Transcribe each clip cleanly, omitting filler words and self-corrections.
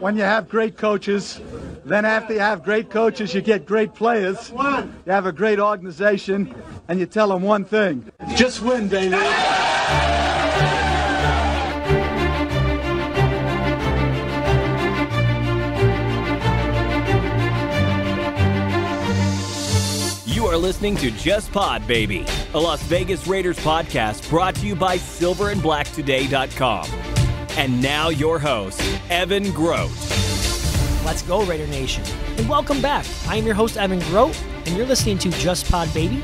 when you have great coaches, then after you have great coaches, you get great players. You have a great organization, and you tell them one thing: just win, baby. You are listening to Just Pod, Baby, a Las Vegas Raiders podcast brought to you by silverandblacktoday.com. And now your host, Evan Groat. Let's go, Raider Nation. And welcome back. I am your host, Evan Groat, and you're listening to Just Pod, Baby.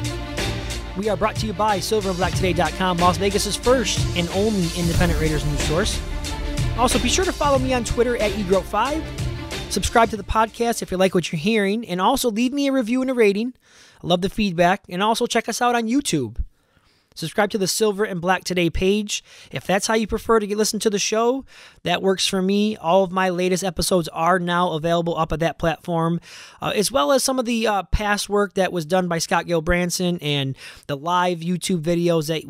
We are brought to you by silverandblacktoday.com, Las Vegas' first and only independent Raiders news source. Also, be sure to follow me on Twitter at eGroat5. Subscribe to the podcast if you like what you're hearing, and also leave me a review and a rating. I love the feedback, and also check us out on YouTube. Subscribe to the Silver and Black Today page. If that's how you prefer to listen to the show, that works for me. All of my latest episodes are now available up at that platform, as well as some of the past work that was done by Scott Gilbranson and the live YouTube videos that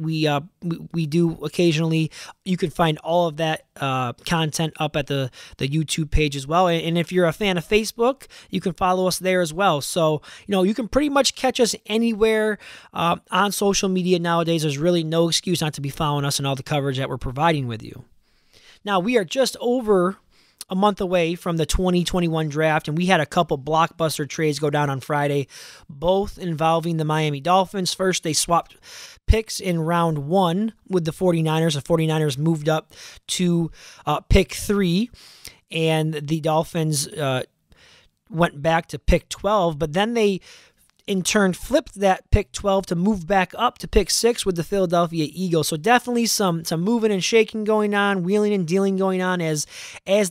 we do occasionally. You can find all of that content up at the YouTube page as well. And if you're a fan of Facebook, you can follow us there as well. So, you can pretty much catch us anywhere on social media nowadays. There's really no excuse not to be following us and all the coverage that we're providing with you. Now, we are just over a month away from the 2021 draft, and we had a couple blockbuster trades go down on Friday, both involving the Miami Dolphins. First, they swapped picks in round 1 with the 49ers. The 49ers moved up to pick 3, and the Dolphins went back to pick 12, but then they in turn flipped that pick 12 to move back up to pick 6 with the Philadelphia Eagles. So definitely some moving and shaking going on, wheeling and dealing going on as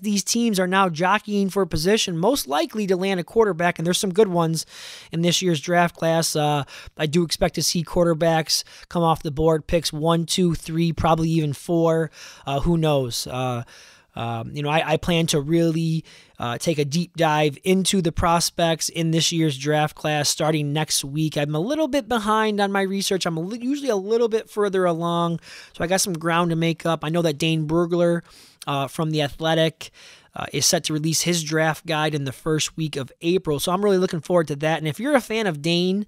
these teams are now jockeying for a position, most likely to land a quarterback, and there's some good ones in this year's draft class. I do expect to see quarterbacks come off the board, picks 1, 2, 3, probably even 4. Who knows? I plan to really take a deep dive into the prospects in this year's draft class starting next week. I'm a little bit behind on my research. I'm usually a little bit further along, so I got some ground to make up. I know that Dane Brugler from The Athletic is set to release his draft guide in the first week of April, so I'm really looking forward to that. And if you're a fan of Dane,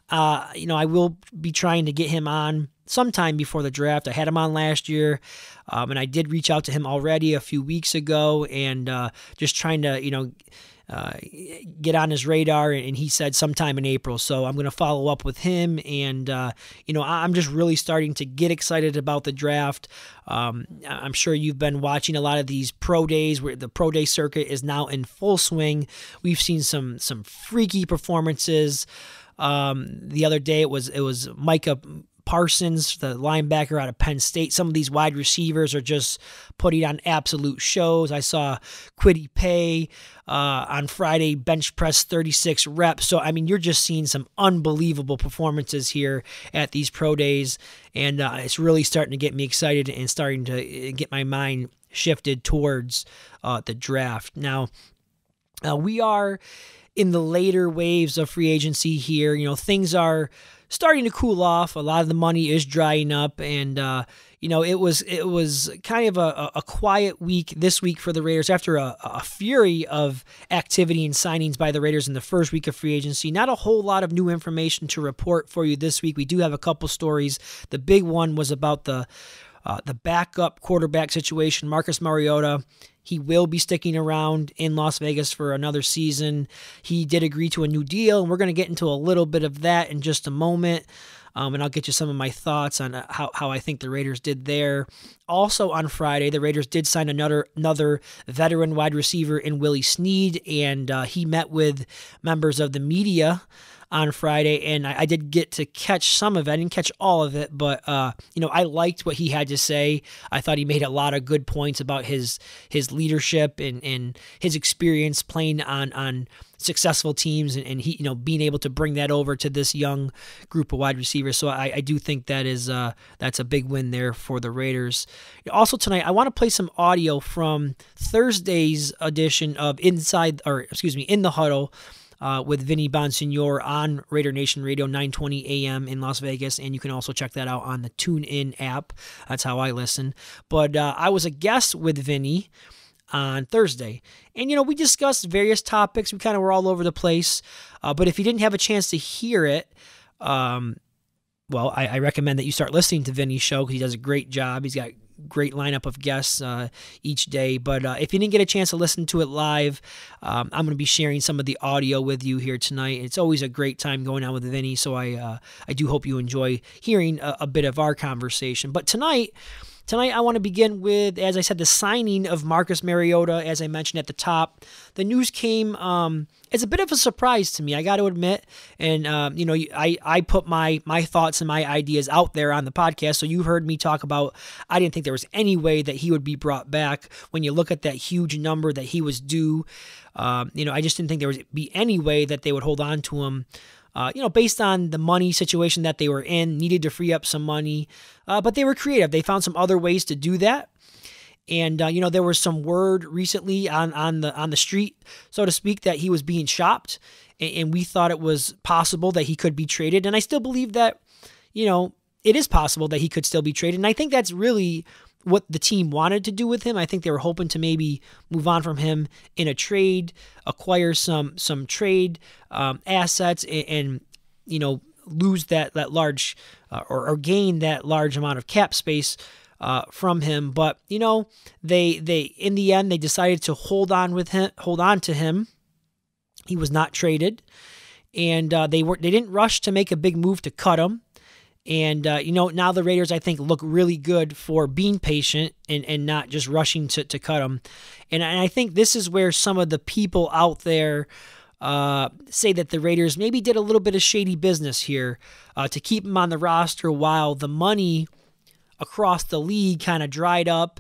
I will be trying to get him on sometime before the draft. I had him on last year, and I did reach out to him already a few weeks ago, and just trying to, get on his radar, and he said sometime in April. So I'm going to follow up with him, and, I'm just really starting to get excited about the draft. I'm sure you've been watching a lot of these pro days where the pro day circuit is now in full swing. We've seen some freaky performances. The other day it was Micah Parsons, the linebacker out of Penn State. Some of these wide receivers are just putting on absolute shows. I saw Kwity Paye on Friday bench press 36 reps. So, you're just seeing some unbelievable performances here at these pro days, and it's really starting to get me excited and starting to get my mind shifted towards the draft. Now, we are in the later waves of free agency here. Things are starting to cool off. A lot of the money is drying up, and it was kind of a quiet week this week for the Raiders after a fury of activity and signings by the Raiders in the first week of free agency. Not a whole lot of new information to report for you this week. We do have a couple stories. The big one was about the backup quarterback situation, Marcus Mariota. He will be sticking around in Las Vegas for another season. He did agree to a new deal, and we're going to get into a little bit of that in just a moment. And I'll get you some of my thoughts on how I think the Raiders did there. Also on Friday, the Raiders did sign another veteran wide receiver in Willie Snead, and he met with members of the media on Friday, and I did get to catch some of it. I didn't catch all of it, but I liked what he had to say. I thought he made a lot of good points about his leadership and his experience playing on successful teams, and he being able to bring that over to this young group of wide receivers. So I do think that's a big win there for the Raiders. Also tonight, I want to play some audio from Thursday's edition of In the Huddle with Vinny Bonsignore on Raider Nation Radio, 920 AM in Las Vegas, and you can also check that out on the TuneIn app. That's how I listen. But I was a guest with Vinny on Thursday. And, we discussed various topics. We kind of were all over the place. But if you didn't have a chance to hear it, I recommend that you start listening to Vinny's show because he does a great job. He's got great lineup of guests each day. But if you didn't get a chance to listen to it live, I'm going to be sharing some of the audio with you here tonight. It's always a great time going on with Vinny, so I do hope you enjoy hearing a bit of our conversation. But tonight I want to begin with, as I said, the signing of Marcus Mariota, as I mentioned at the top. The news came as a bit of a surprise to me, I got to admit. And, I put my thoughts and my ideas out there on the podcast, so you heard me talk about I didn't think there was any way that he would be brought back when you look at that huge number that he was due. I just didn't think there would be any way that they would hold on to him. Based on the money situation that they were in, needed to free up some money, but they were creative. They found some other ways to do that. And, there was some word recently on the street, so to speak, that he was being shopped, and we thought it was possible that he could be traded. And I still believe that, it is possible that he could still be traded. And I think that's really what the team wanted to do with him. I think they were hoping to maybe move on from him in a trade, acquire some trade assets, and lose that large or gain that large amount of cap space from him. But they in the end they decided to hold on to him. He was not traded, and they didn't rush to make a big move to cut him. And, now the Raiders, I think, look really good for being patient and not just rushing to cut him. And I think this is where some of the people out there say that the Raiders maybe did a little bit of shady business here to keep him on the roster while the money across the league kind of dried up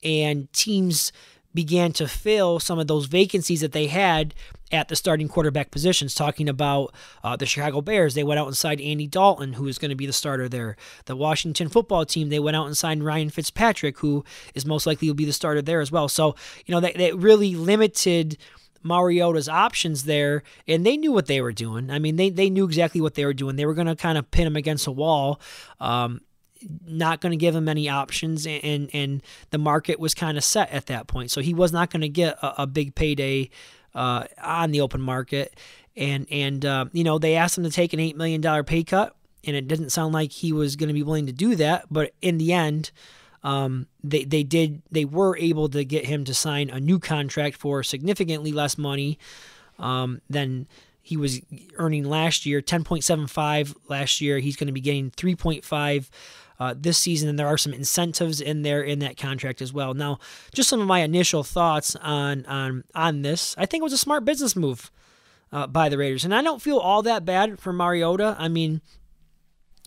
and teams began to fill some of those vacancies that they had at the starting quarterback positions. Talking about the Chicago Bears, they went out and signed Andy Dalton, who is going to be the starter there. The Washington football team, they went out and signed Ryan Fitzpatrick, who is most likely will be the starter there as well. So, they really limited Mariota's options there, and they knew what they were doing. I mean, they knew exactly what they were doing. They were going to kind of pin him against a wall, not going to give him any options, and the market was kind of set at that point. So he was not going to get a big payday on the open market. And they asked him to take an $8 million pay cut, and it didn't sound like he was going to be willing to do that. But in the end, they were able to get him to sign a new contract for significantly less money than he was earning last year. 10.75 last year. He's going to be getting 3.5 this season, and there are some incentives in there in that contract as well. Now, just some of my initial thoughts on this. I think it was a smart business move by the Raiders, and I don't feel all that bad for Mariota. I mean,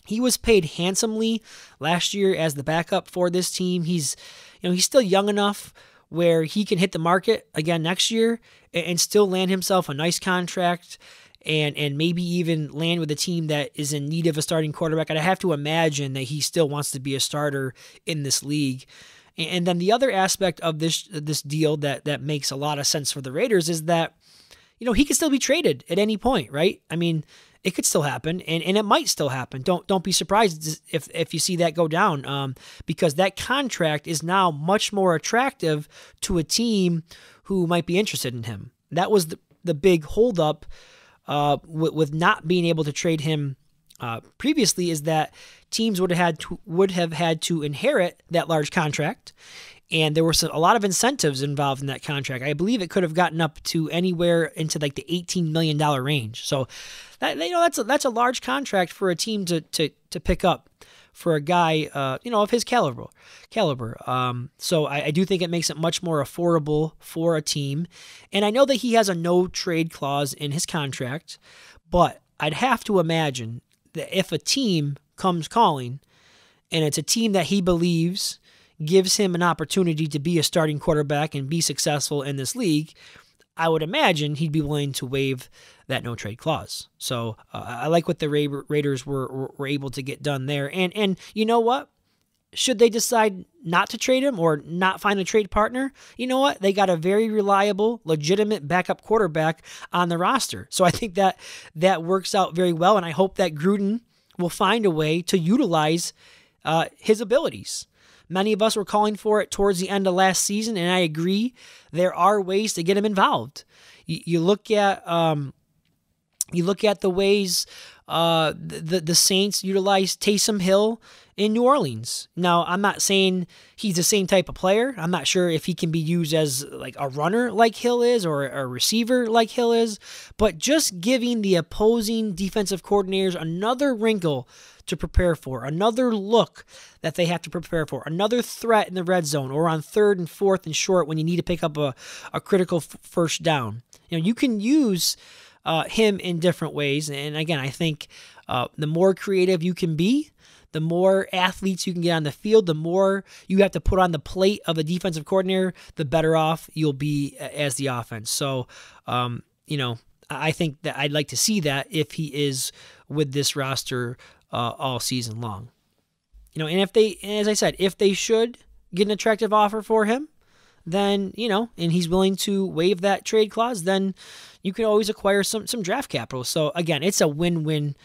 he was paid handsomely last year as the backup for this team. He's still young enough where he can hit the market again next year and still land himself a nice contract and maybe even land with a team that is in need of a starting quarterback. And I have to imagine that he still wants to be a starter in this league. And then the other aspect of this deal that makes a lot of sense for the Raiders is that, he could still be traded at any point, right? I mean, it could still happen, and it might still happen. Don't be surprised if you see that go down, because that contract is now much more attractive to a team who might be interested in him. That was the big holdup with not being able to trade him previously, is that teams would have had to inherit that large contract, and there were a lot of incentives involved in that contract. I believe it could have gotten up to anywhere into like the $18 million range. So that's a large contract for a team to pick up for a guy of his caliber. So I do think it makes it much more affordable for a team. And I know that he has a no trade clause in his contract, but I'd have to imagine that if a team comes calling and it's a team that he believes gives him an opportunity to be a starting quarterback and be successful in this league, I would imagine he'd be willing to waive that no trade clause. So I like what the Raiders were able to get done there. And you know what? Should they decide not to trade him or not find a trade partner, you know what? They got a very reliable, legitimate backup quarterback on the roster. So I think that works out very well, and I hope that Gruden will find a way to utilize his abilities. Many of us were calling for it towards the end of last season, and I agree. There are ways to get him involved. You look at the ways the Saints utilized Taysom Hill in New Orleans. Now, I'm not saying he's the same type of player. I'm not sure if he can be used as like a runner like Hill is or a receiver like Hill is, but just giving the opposing defensive coordinators another wrinkle to prepare for, another look that they have to prepare for, another threat in the red zone or on 3rd and 4th and short when you need to pick up a critical first down. You can use him in different ways. And again, I think the more creative you can be, the more athletes you can get on the field, the more you have to put on the plate of a defensive coordinator, the better off you'll be as the offense. So, I think that I'd like to see that if he is with this roster all season long. And if they, as I said, if they should get an attractive offer for him, then, and he's willing to waive that trade clause, then you can always acquire some draft capital. So again, it's a win-win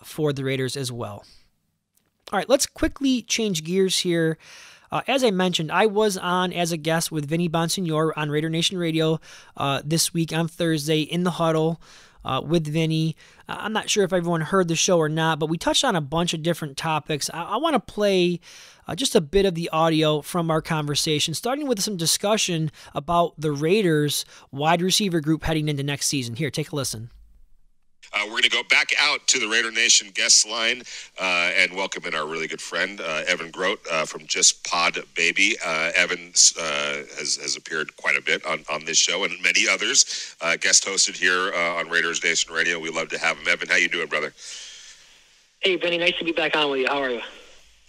for the Raiders as well. All right, let's quickly change gears here. As I mentioned, I was on as a guest with Vinny Bonsignore on Raider Nation Radio this week on Thursday in the Huddle with Vinny. I'm not sure if everyone heard the show or not, but we touched on a bunch of different topics. I want to play just a bit of the audio from our conversation, starting with some discussion about the Raiders wide receiver group heading into next season. Here, take a listen. We're going to go back out to the Raider Nation guest line and welcome in our really good friend, Evan Groat from Just Pod Baby. Evan has appeared quite a bit on this show and many others. Guest hosted here on Raiders Nation Radio. We love to have him. Evan, how you doing, brother? Hey, Vinny, nice to be back on with you. How are you?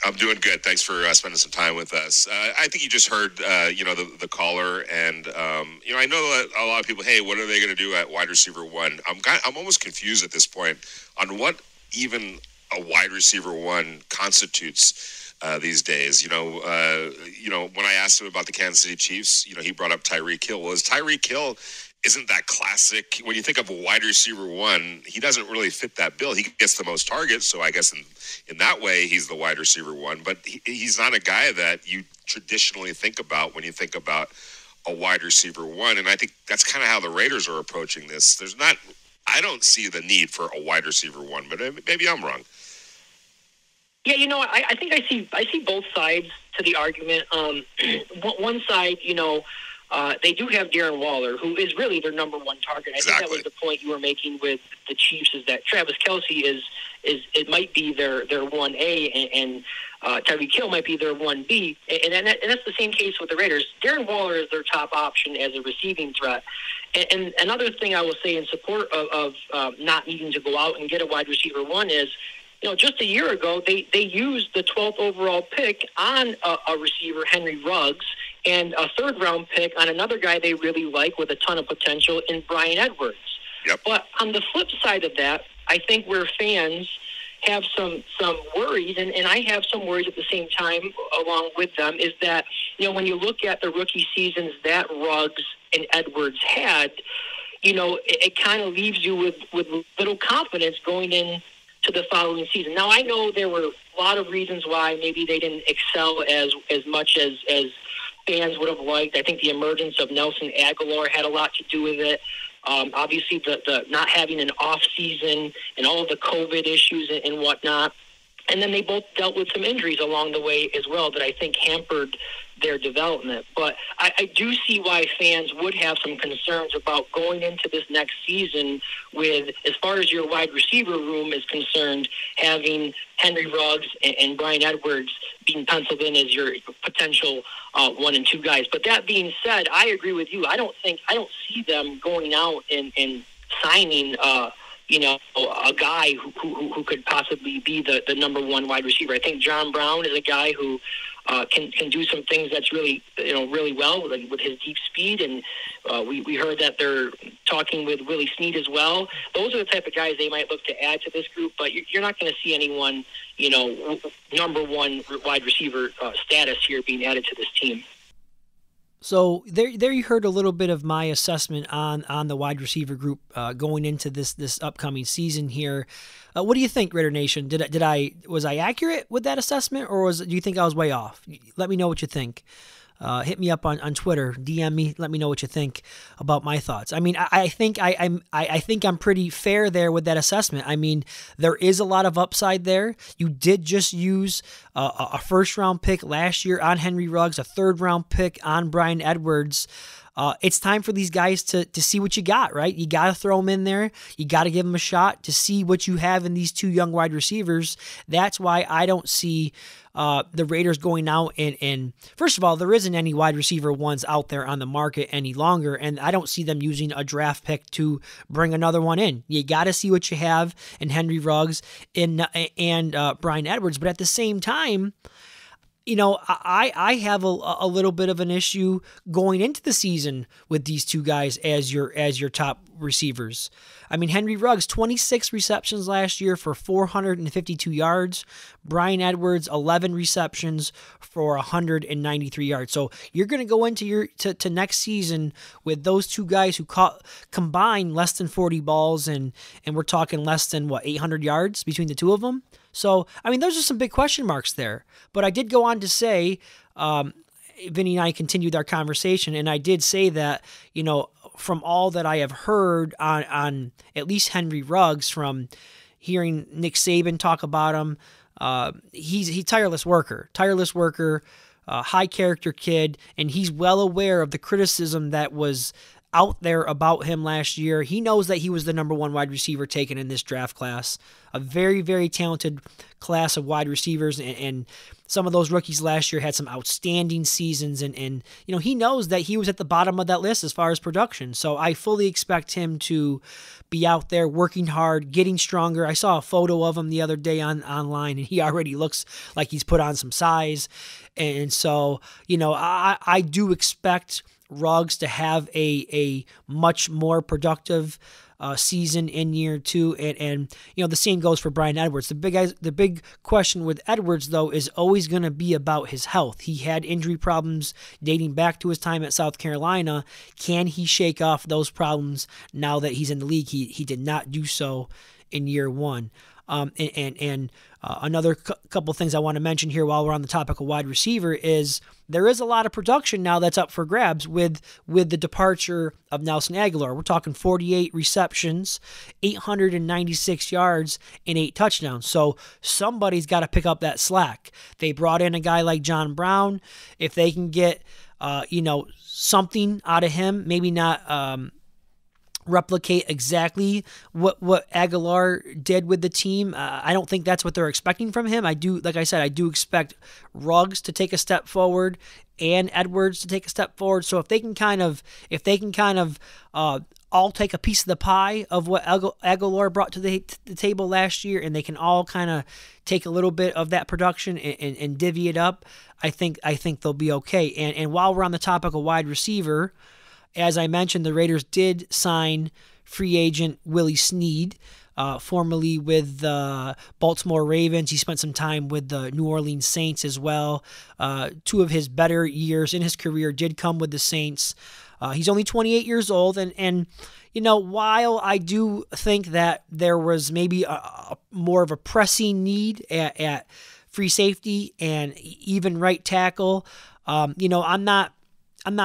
I'm doing good. Thanks for spending some time with us. I think you just heard, the caller, and I know that a lot of people. Hey, what are they going to do at wide receiver one? I'm almost confused at this point on what even a wide receiver one constitutes these days. When I asked him about the Kansas City Chiefs, he brought up Tyreek Hill. Well, is Tyreek Hill? Isn't that classic? When you think of a wide receiver one, he doesn't really fit that bill. He gets the most targets, so I guess in that way, he's the wide receiver one. But he's not a guy that you traditionally think about when you think about a wide receiver one. And I think that's kind of how the Raiders are approaching this. I don't see the need for a wide receiver one, but maybe I'm wrong. Yeah, I think I see both sides to the argument. One side, they do have Darren Waller, who is really their number one target. I think that was the point you were making with the Chiefs, is that Travis Kelce is it might be their 1A, and Tyreek Hill might be their 1B. And that's the same case with the Raiders. Darren Waller is their top option as a receiving threat. And another thing I will say in support of not needing to go out and get a wide receiver one is, just a year ago, they used the 12th overall pick on a receiver, Henry Ruggs, and a 3rd-round pick on another guy they really like with a ton of potential in Bryan Edwards. Yep. But on the flip side of that, I think where fans have some worries, and I have some worries at the same time along with them, is that, when you look at the rookie seasons that Ruggs and Edwards had, it kind of leaves you with little confidence going in to the following season. Now, I know there were a lot of reasons why maybe they didn't excel as much as fans would have liked. I think the emergence of Nelson Aguilar had a lot to do with it. Obviously, the not having an off season and all of the COVID issues and whatnot. And then they both dealt with some injuries along the way as well that I think hampered their development. But I do see why fans would have some concerns about going into this next season with, as far as your wide receiver room is concerned, having Henry Ruggs and Bryan Edwards being penciled in as your potential 1 and 2 guys. But that being said, I agree with you. I don't see them going out and signing a guy who could possibly be the number one wide receiver. I think John Brown is a guy who can do some things that's really well with his deep speed, and we heard that they're talking with Willie Snead as well. Those are the type of guys they might look to add to this group, but you're not going to see anyone number one wide receiver status here being added to this team. So there you heard a little bit of my assessment on the wide receiver group going into this upcoming season here. What do you think, Raider Nation? Was I accurate with that assessment, or do you think I was way off? Let me know what you think. Hit me up on Twitter, DM me, let me know what you think about my thoughts. I mean, I think I'm pretty fair there with that assessment. I mean, there is a lot of upside there. You did just use a first-round pick last year on Henry Ruggs, a third-round pick on Bryan Edwards. It's time for these guys to see what you got, right? You got to throw them in there. You got to give them a shot to see what you have in these two young wide receivers. That's why I don't see the Raiders going out and first of all, there isn't any wide receiver ones out there on the market any longer, and I don't see them using a draft pick to bring another one in. You got to see what you have in Henry Ruggs and Bryan Edwards, but at the same time, you know, I have a little bit of an issue going into the season with these two guys as your top receivers. I mean, Henry Ruggs, 26 receptions last year for 452 yards. Bryan Edwards, 11 receptions for 193 yards. So you're going to go into to next season with those two guys who combine less than 40 balls, and we're talking less than 800 yards between the two of them. So, I mean, those are some big question marks there. But I did go on to say, Vinny and I continued our conversation, and I did say that, you know, from all that I have heard on at least Henry Ruggs, from hearing Nick Saban talk about him, he's tireless worker, high character kid, and he's well aware of the criticism that was out there about him last year. He knows that he was the number one wide receiver taken in this draft class, a very, very talented class of wide receivers, and some of those rookies last year had some outstanding seasons, and you know, he knows that he was at the bottom of that list as far as production. So I fully expect him to be out there working hard, getting stronger. I saw a photo of him the other day online, and he already looks like he's put on some size. And so, you know, I do expect Ruggs to have a much more productive season in year two, and you know, the same goes for Bryan Edwards. The big question with Edwards, though, is always going to be about his health. He had injury problems dating back to his time at South Carolina. Can he shake off those problems now that he's in the league? He did not do so in year one. Another couple things I want to mention here while we're on the topic of wide receiver is there is a lot of production now that's up for grabs with the departure of Nelson Agholor. We're talking 48 receptions, 896 yards, and 8 touchdowns. So somebody's got to pick up that slack. They brought in a guy like John Brown. If they can get something out of him, maybe not replicate exactly what Agholor did with the team. I don't think that's what they're expecting from him. I do expect Ruggs to take a step forward and Edwards to take a step forward. So if they can kind of all take a piece of the pie of what Agholor brought to the table last year, and they can all kind of take a little bit of that production and divvy it up, I think they'll be okay. And while we're on the topic of wide receiver, as I mentioned, the Raiders did sign free agent Willie Snead, formerly with the Baltimore Ravens. He spent some time with the New Orleans Saints as well. 2 of his better years in his career did come with the Saints. He's only 28 years old, and you know, while I do think that there was maybe a more of a pressing need at free safety and even right tackle, you know, I'm not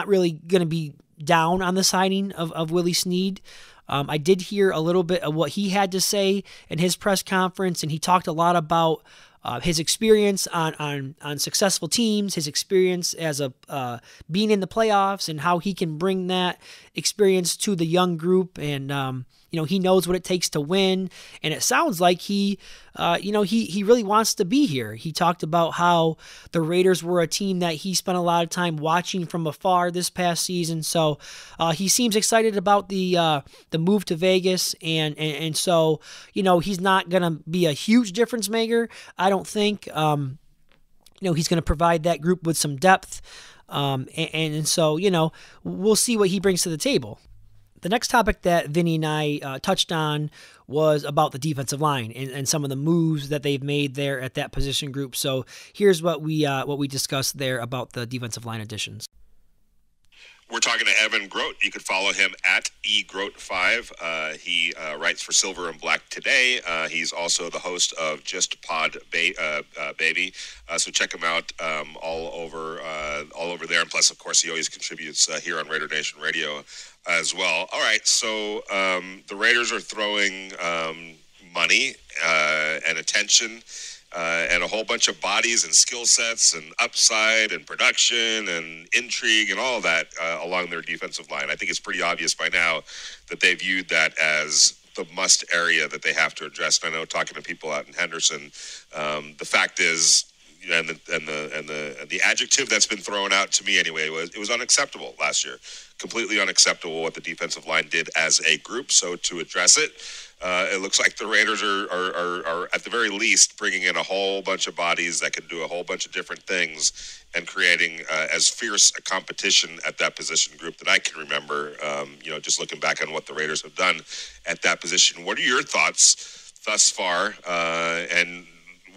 really going to be down on the signing of Willie Snead. I did hear a little bit of what he had to say in his press conference, and he talked a lot about his experience on successful teams, his experience as being in the playoffs, and how he can bring that experience to the young group. And you know, he knows what it takes to win, and it sounds like he really wants to be here. He talked about how the Raiders were a team that he spent a lot of time watching from afar this past season. So he seems excited about the move to Vegas, and so, you know, he's not gonna be a huge difference maker, I don't think. You know, he's gonna provide that group with some depth, and so, you know, we'll see what he brings to the table. The next topic that Vinny and I touched on was about the defensive line and some of the moves that they've made there at that position group. So here's what we discussed there about the defensive line additions. We're talking to Evan Groat. You can follow him at eGroat5. He writes for Silver and Black Today. He's also the host of Just Pod Baby. So check him out all over there. And plus, of course, he always contributes here on Raider Nation Radio as well. All right, so the Raiders are throwing money and attention and a whole bunch of bodies and skill sets and upside and production and intrigue and all of that along their defensive line. I think it's pretty obvious by now that they viewed that as the must area that they have to address. And I know, talking to people out in Henderson, the fact is, and the adjective that's been thrown out to me anyway was it was unacceptable last year. Completely unacceptable what the defensive line did as a group. So to address it, it looks like the Raiders are at the very least bringing in a whole bunch of bodies that can do a whole bunch of different things and creating as fierce a competition at that position group that I can remember, just looking back on what the Raiders have done at that position. What are your thoughts thus far? And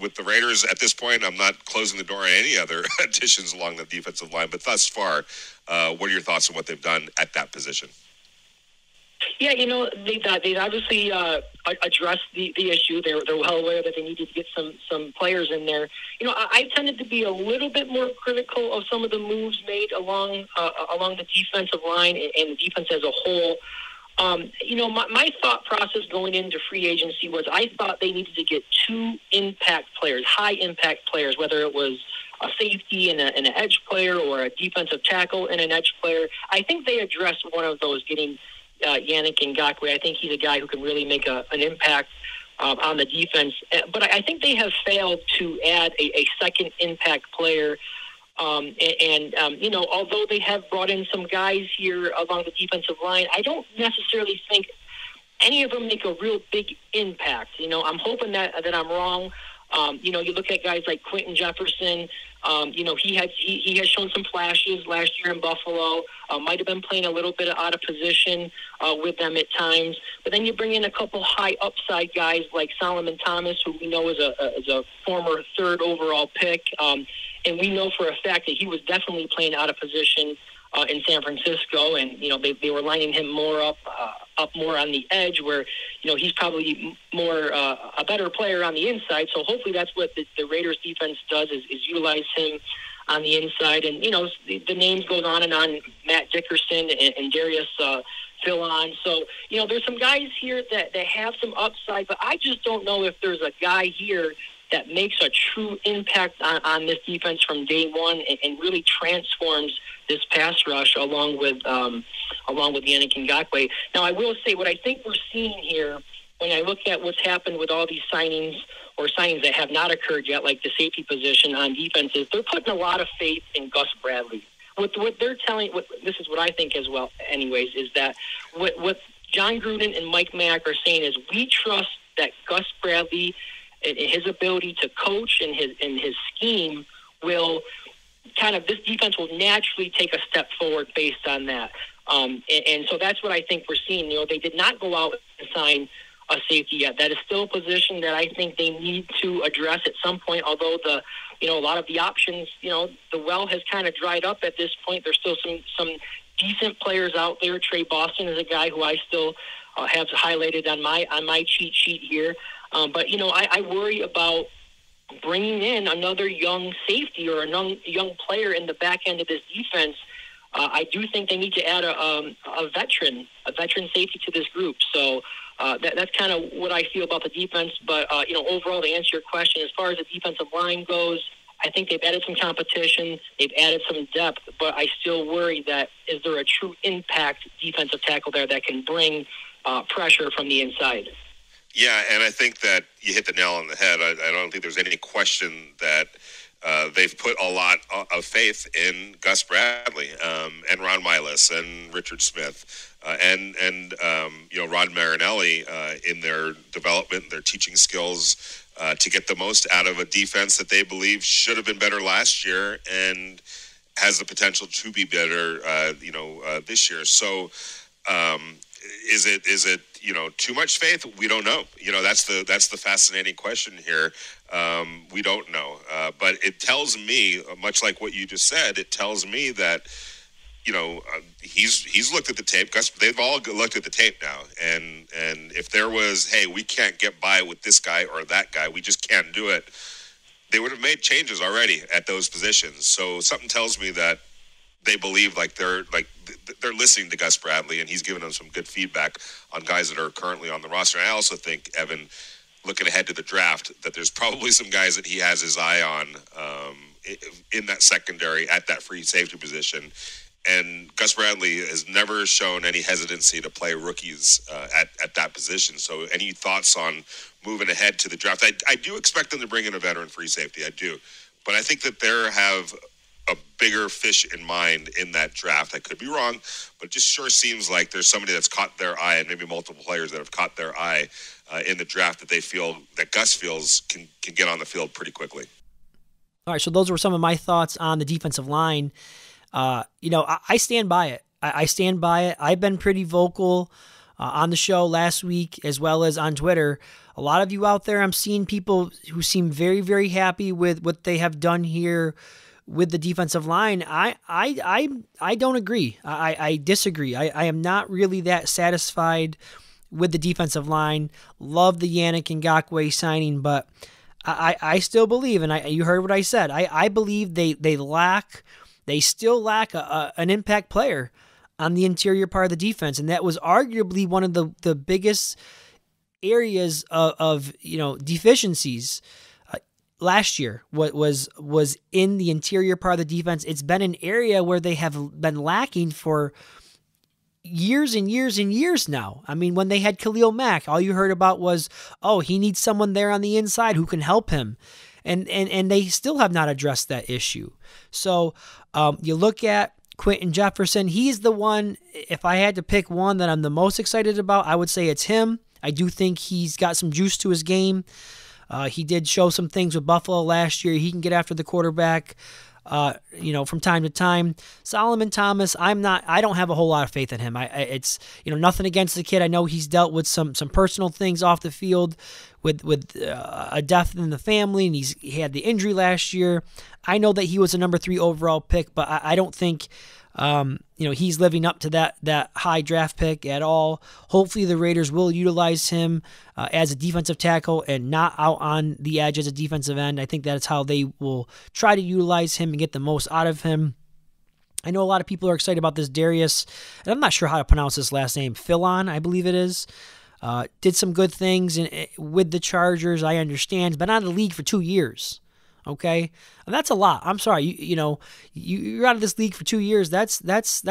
with the Raiders at this point, I'm not closing the door on any other additions along the defensive line, but thus far, what are your thoughts on what they've done at that position? Yeah, they've obviously addressed the issue. They're well aware that they needed to get some players in there. I tended to be a little bit more critical of some of the moves made along the defensive line and the defense as a whole. My thought process going into free agency was I thought they needed to get two impact players, high impact players, whether it was a safety and an edge player or a defensive tackle and an edge player. I think they addressed one of those, getting Yannick Ngakoue. I think he's a guy who can really make an impact on the defense. But I think they have failed to add a second impact player. Although they have brought in some guys here along the defensive line, I don't necessarily think any of them make a real big impact. I'm hoping that I'm wrong. You look at guys like Quentin Jefferson. He has shown some flashes last year in Buffalo. Might have been playing a little bit out of position with them at times. But then you bring in a couple high upside guys like Solomon Thomas, who we know is a former third overall pick. And we know for a fact that he was definitely playing out of position in San Francisco, and they were lining him more up more on the edge, where he's probably more a better player on the inside. So hopefully that's what the Raiders defense does is utilize him on the inside. And the names goes on and on, Matt Dickerson and Darius Philon. So there's some guys here that have some upside, but I just don't know if there's a guy here that makes a true impact on this defense from day one and really transforms this pass rush along with Yannick Ngakoue. Now, I will say what I think we're seeing here when I look at what's happened with all these signings or signings that have not occurred yet, like the safety position on defense, is they're putting a lot of faith in Gus Bradley. What they're telling, this is what I think as well, anyways, is that what John Gruden and Mike Mack are saying is we trust that Gus Bradley, his ability to coach and his scheme will this defense will naturally take a step forward based on that. And so that's what I think we're seeing. They did not go out and sign a safety yet. That is still a position that I think they need to address at some point, although a lot of the options, the well has kind of dried up at this point. There's still some decent players out there. Trey Boston is a guy who I still have highlighted on my cheat sheet here. But I worry about bringing in another young safety or a young player in the back end of this defense. I do think they need to add a veteran safety to this group. So that's kind of what I feel about the defense. But overall, to answer your question, as far as the defensive line goes, I think they've added some competition, they've added some depth, but I still worry that is there a true impact defensive tackle there that can bring pressure from the inside? Yeah, and I think that you hit the nail on the head. I don't think there's any question that they've put a lot of faith in Gus Bradley and Ron Milas and Richard Smith and Rod Marinelli in their development, their teaching skills to get the most out of a defense that they believe should have been better last year and has the potential to be better, this year. So is it too much faith? We don't know. That's the fascinating question here. We don't know. But it tells me, much like what you just said, it tells me that he's looked at the tape. They've all looked at the tape now, and if there was, hey, we can't get by with this guy or that guy, we just can't do it, they would have made changes already at those positions. So something tells me that they believe they're listening to Gus Bradley, and he's giving them some good feedback on guys that are currently on the roster. And I also think, Evan, looking ahead to the draft, that there's probably some guys that he has his eye on in that secondary at that free safety position. And Gus Bradley has never shown any hesitancy to play rookies at that position. So any thoughts on moving ahead to the draft? I do expect them to bring in a veteran free safety. I do. But I think that they have a bigger fish in mind in that draft. I could be wrong, but it just sure seems like there's somebody that's caught their eye, and maybe multiple players that have caught their eye in the draft that they feel, that Gus feels can get on the field pretty quickly. All right, so those were some of my thoughts on the defensive line. I stand by it. I stand by it. I've been pretty vocal on the show last week as well as on Twitter. A lot of you out there, I'm seeing people who seem very, very happy with what they have done here with the defensive line. I don't agree. I disagree. I am not really that satisfied with the defensive line. Love the Yannick Ngakoue signing, but I still believe, and you heard what I said, I believe they still lack an impact player on the interior part of the defense, and that was arguably one of the biggest areas of deficiencies last year. What was in the interior part of the defense. It's been an area where they have been lacking for years and years and years now. I mean, when they had Khalil Mack, all you heard about was, oh, he needs someone there on the inside who can help him. And they still have not addressed that issue. So you look at Quentin Jefferson. He's the one, if I had to pick one that I'm the most excited about, I would say it's him. I do think he's got some juice to his game. He did show some things with Buffalo last year. He can get after the quarterback, from time to time. Solomon Thomas, I don't have a whole lot of faith in him. It's nothing against the kid. I know he's dealt with some personal things off the field with a death in the family, and he had the injury last year. I know that he was a number 3 overall pick, but I don't think he's living up to that high draft pick at all. Hopefully the Raiders will utilize him as a defensive tackle and not out on the edge as a defensive end. I think that's how they will try to utilize him and get the most out of him. I know a lot of people are excited about this Darius, and I'm not sure how to pronounce his last name, Philon, I believe it is. Did some good things with the Chargers, I understand. He's been out of the league for 2 years. Okay, and that's a lot. I'm sorry, you're out of this league for 2 years. That's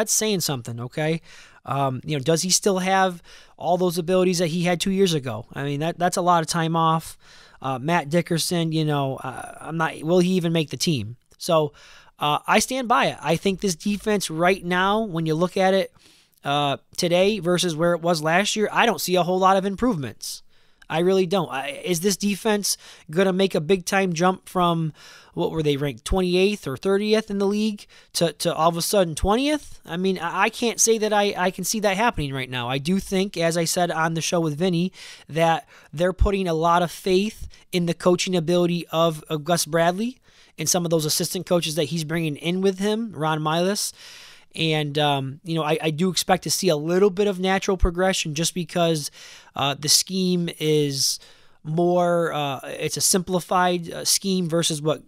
saying something. Okay, does he still have all those abilities that he had 2 years ago? I mean, that's a lot of time off. Matt Dickerson, will he even make the team? So I stand by it. I think this defense right now, when you look at it today versus where it was last year, I don't see a whole lot of improvements. I really don't. Is this defense going to make a big-time jump from, what were they, ranked 28th or 30th in the league to all of a sudden 20th? I mean, I can't say that I can see that happening right now. I do think, as I said on the show with Vinny, that they're putting a lot of faith in the coaching ability of Gus Bradley and some of those assistant coaches that he's bringing in with him, Ron Miles. And, I do expect to see a little bit of natural progression just because the scheme is more, it's a simplified scheme versus what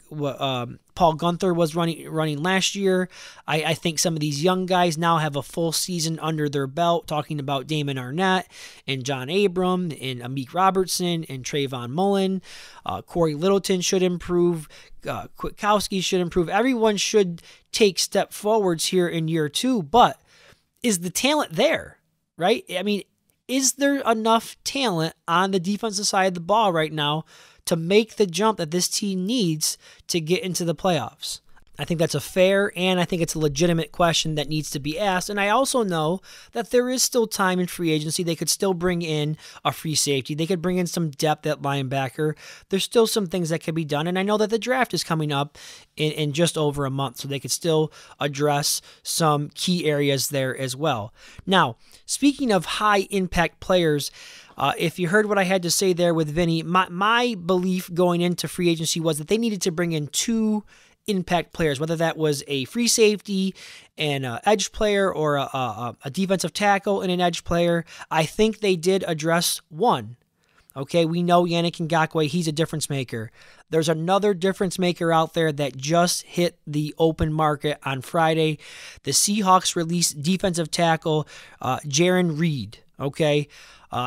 Paul Gunther was running last year. I think some of these young guys now have a full season under their belt, talking about Damon Arnett and John Abram and Amik Robertson and Trayvon Mullen. Corey Littleton should improve. Kwiatkowski should improve. Everyone should take step forwards here in year 2, but is the talent there, right? I mean, is there enough talent on the defensive side of the ball right now to make the jump that this team needs to get into the playoffs? I think that's a fair and I think it's a legitimate question that needs to be asked. And I also know that there is still time in free agency. They could still bring in a free safety. They could bring in some depth at linebacker. There's still some things that could be done. And I know that the draft is coming up in just over a month, so they could still address some key areas there as well. Now, speaking of high impact players, if you heard what I had to say there with Vinny, my belief going into free agency was that they needed to bring in 2 impact players, whether that was a free safety and an edge player or a defensive tackle and an edge player. I think they did address one. Okay, we know Yannick Ngakoue, he's a difference maker. There's another difference maker out there that just hit the open market on Friday. The Seahawks released defensive tackle Jaren Reed. Okay,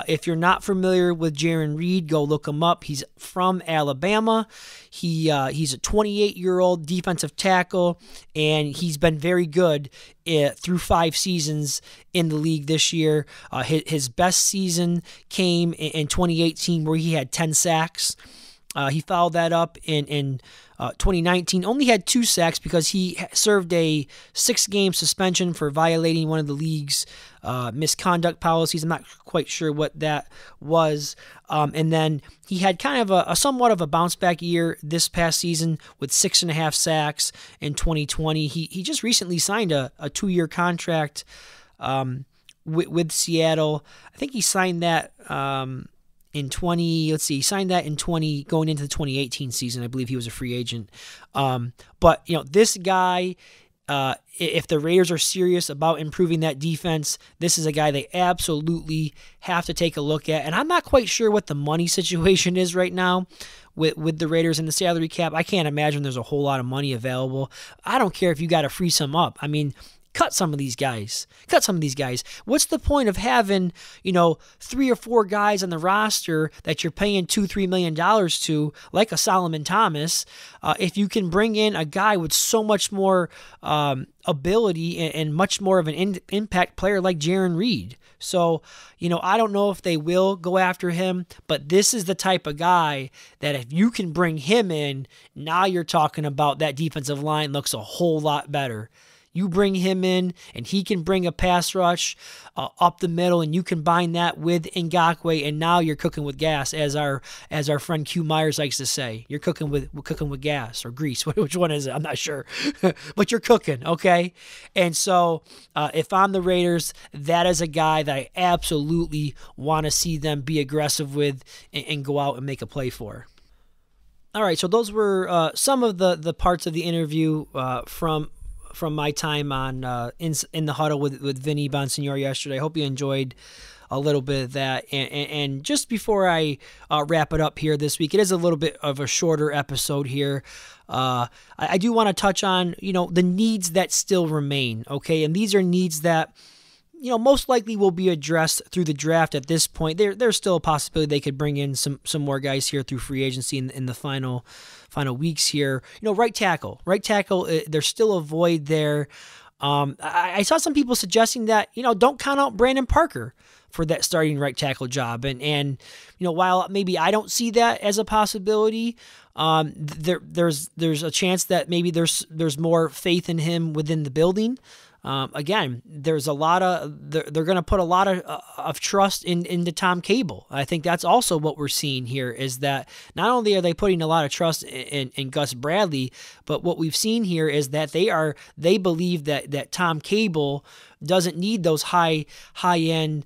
if you're not familiar with Jaren Reed, go look him up. He's from Alabama. He's a 28-year-old defensive tackle, and he's been very good through 5 seasons in the league this year. His best season came in 2018, where he had 10 sacks. He followed that up in 2019, only had 2 sacks because he served a 6-game suspension for violating one of the league's misconduct policies. I'm not quite sure what that was. And then he had kind of a somewhat of a bounce back year this past season with 6.5 sacks in 2020. He just recently signed a 2-year contract with Seattle. I think he signed that he signed that in going into the 2018 season. I believe he was a free agent. But, this guy, if the Raiders are serious about improving that defense, this is a guy they absolutely have to take a look at. And I'm not quite sure what the money situation is right now with the Raiders and the salary cap. I can't imagine there's a whole lot of money available. I don't care if you got to free some up. I mean, cut some of these guys. What's the point of having, 3 or 4 guys on the roster that you're paying $2-3 million to, like a Solomon Thomas, if you can bring in a guy with so much more ability and much more of an impact player like Jaren Reed? So, I don't know if they will go after him, but this is the type of guy that if you can bring him in, now you're talking about that defensive line looks a whole lot better. You bring him in, and he can bring a pass rush up the middle, and you combine that with Ngakoue, and now you're cooking with gas, as our friend Q Myers likes to say. You're cooking with gas or grease. Which one is it? I'm not sure, but you're cooking, okay? And so, if I'm the Raiders, that is a guy that I absolutely want to see them be aggressive with and go out and make a play for. All right, so those were some of the parts of the interview from my time on in the huddle with Vinny Bonsignore yesterday. I hope you enjoyed a little bit of that. And just before I wrap it up here this week, it is a little bit of a shorter episode here. I do want to touch on, the needs that still remain, okay? And these are needs that, most likely will be addressed through the draft at this point. There's still a possibility they could bring in some more guys here through free agency in the final weeks here. Right tackle, there's still a void there. I saw some people suggesting that, don't count out Brandon Parker for that starting right tackle job. And while maybe I don't see that as a possibility, there's a chance that maybe there's more faith in him within the building. Again, there's a lot of they're going to put a lot of trust into Tom Cable. I think that's also what we're seeing here is that not only are they putting a lot of trust in Gus Bradley, but what we've seen here is that they believe that Tom Cable doesn't need those high end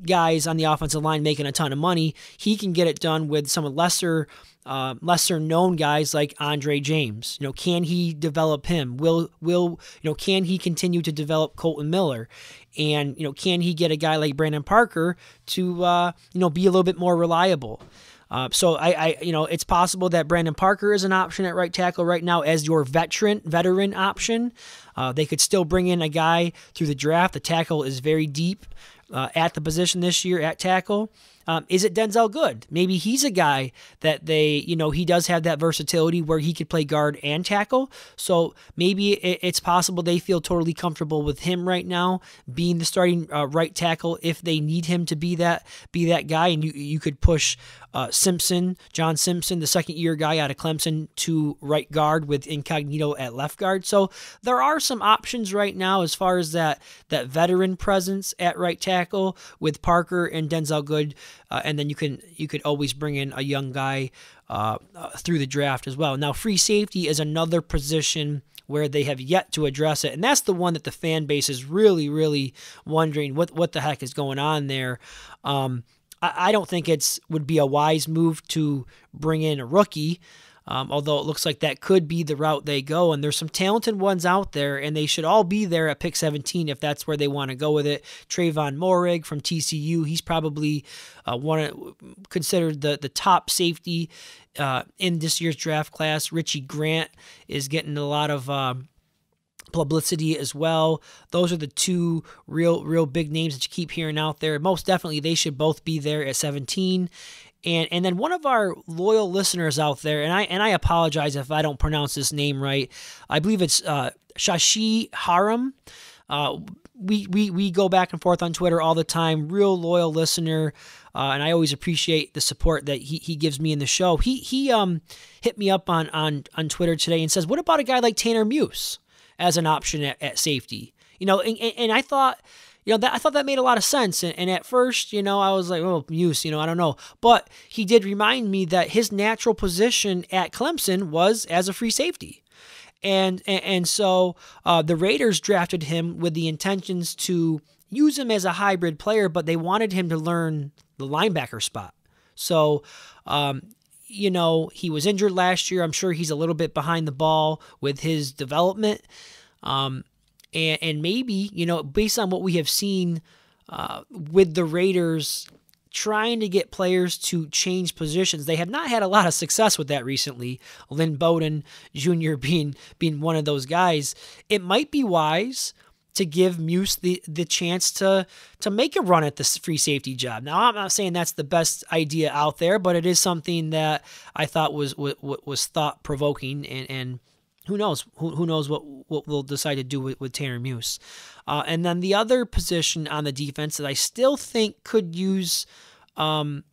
guys on the offensive line making a ton of money. He can get it done with some lesser known guys like Andre James. Can he develop him? Can he continue to develop Colton Miller? And, can he get a guy like Brandon Parker to, be a little bit more reliable? So it's possible that Brandon Parker is an option at right tackle right now as your veteran option. They could still bring in a guy through the draft. The tackle is very deep at the position this year at tackle. Is it Denzel Good? Maybe he's a guy that he does have that versatility where he could play guard and tackle. So maybe it's possible they feel totally comfortable with him right now being the starting right tackle if they need him to be that guy. And you could push John Simpson, the second-year guy out of Clemson, to right guard with Incognito at left guard. So there are some options right now as far as that veteran presence at right tackle with Parker and Denzel Good. And then you could always bring in a young guy through the draft as well. Now, free safety is another position where they have yet to address it, and that's the one that the fan base is really, really wondering what the heck is going on there. I don't think would be a wise move to bring in a rookie. although it looks like that could be the route they go. And there's some talented ones out there, and they should all be there at pick 17 if that's where they want to go with it. Trayvon Moehrig from TCU, he's probably considered the top safety in this year's draft class. Richie Grant is getting a lot of publicity as well. Those are the two real big names that you keep hearing out there. Most definitely they should both be there at 17. And then one of our loyal listeners out there, and I apologize if I don't pronounce this name right. I believe it's Shashi Haram. We go back and forth on Twitter all the time. Real loyal listener, and I always appreciate the support that he gives me in the show. He hit me up on Twitter today and says, "What about a guy like Tanner Muse as an option at safety?" And I thought. I thought that made a lot of sense. And at first, I was like, oh, Muse, I don't know. But he did remind me that his natural position at Clemson was as a free safety. And so the Raiders drafted him with the intentions to use him as a hybrid player, but they wanted him to learn the linebacker spot. So, he was injured last year. I'm sure he's a little bit behind the ball with his development. And maybe, based on what we have seen with the Raiders trying to get players to change positions, they have not had a lot of success with that recently. Lynn Bowden Jr. being one of those guys. It might be wise to give Muse the chance to make a run at this free safety job. Now, I'm not saying that's the best idea out there, but it is something that I thought was thought-provoking, and who knows? Who knows what we'll decide to do with Tanner Muse. And then the other position on the defense that I still think could use some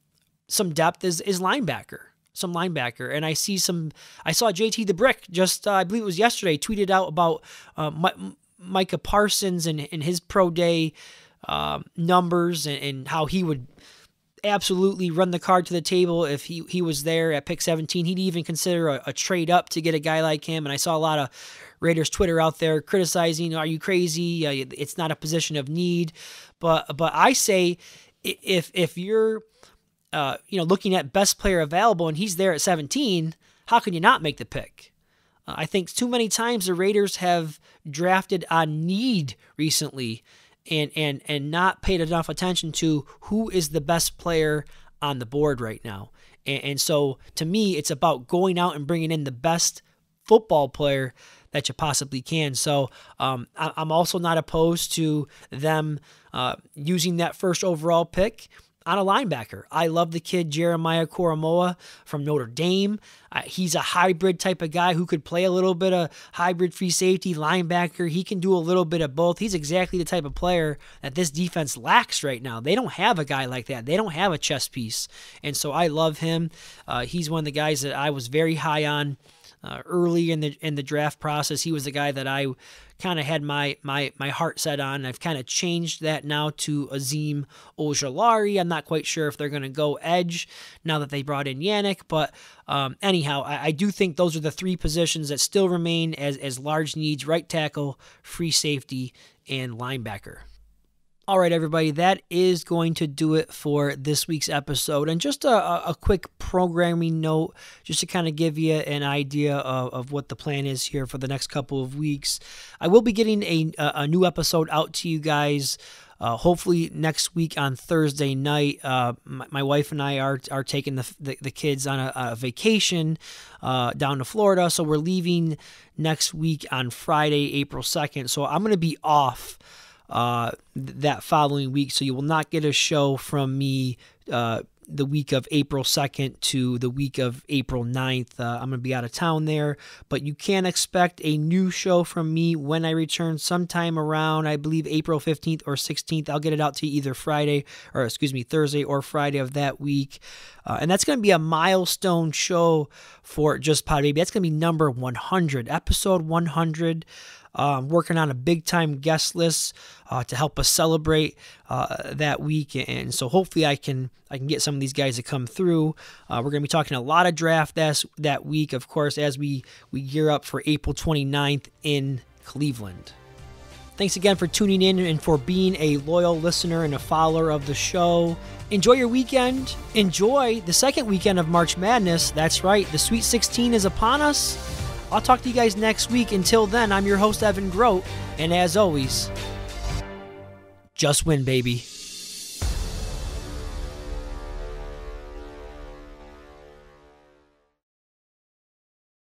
depth is linebacker. Some linebacker. And I saw JT the Brick just, I believe it was yesterday, tweeted out about Micah Parsons and his pro day numbers and how he would absolutely run the card to the table if he was there at pick 17. He'd even consider a trade up to get a guy like him. And I saw a lot of Raiders Twitter out there criticizing, are you crazy? It's not a position of need. But I say if you're looking at best player available and he's there at 17, how can you not make the pick? I think too many times the Raiders have drafted on need recently and not paid enough attention to who is the best player on the board right now. And so, to me, it's about going out and bringing in the best football player that you possibly can. So, I'm also not opposed to them using that first overall pick on a linebacker. I love the kid Jeremiah Koromoa from Notre Dame. He's a hybrid type of guy who could play a little bit of hybrid free safety, linebacker. He can do a little bit of both. He's exactly the type of player that this defense lacks right now. They don't have a guy like that. They don't have a chess piece. And so I love him. He's one of the guys that I was very high on early in the draft process. He was the guy that I kind of had my heart set on. I've kind of changed that now to Azim Ojulari. I'm not quite sure if they're going to go edge now that they brought in Yannick, but anyhow, I do think those are the three positions that still remain as large needs: right tackle, free safety, and linebacker. All right, everybody, that is going to do it for this week's episode. And just a quick programming note, just to kind of give you an idea of what the plan is here for the next couple of weeks. I will be getting a new episode out to you guys hopefully next week on Thursday night. My wife and I are taking the kids on a vacation down to Florida, so we're leaving next week on Friday, April 2nd. So I'm going to be off that following week, so you will not get a show from me the week of April 2nd to the week of April 9th. I'm going to be out of town there, but you can expect a new show from me when I return sometime around, I believe, April 15th or 16th. I'll get it out to you either Thursday or Friday of that week. And that's going to be a milestone show for Just Pod Baby. That's going to be number 100, episode 100. Working on a big-time guest list to help us celebrate that week, and so hopefully I can get some of these guys to come through. We're going to be talking a lot of draft that week, of course, as we gear up for April 29th in Cleveland. Thanks again for tuning in and for being a loyal listener and a follower of the show. Enjoy your weekend. Enjoy the second weekend of March Madness. That's right, the Sweet 16 is upon us. I'll talk to you guys next week. Until then, I'm your host, Evan Groat. And as always, just win, baby.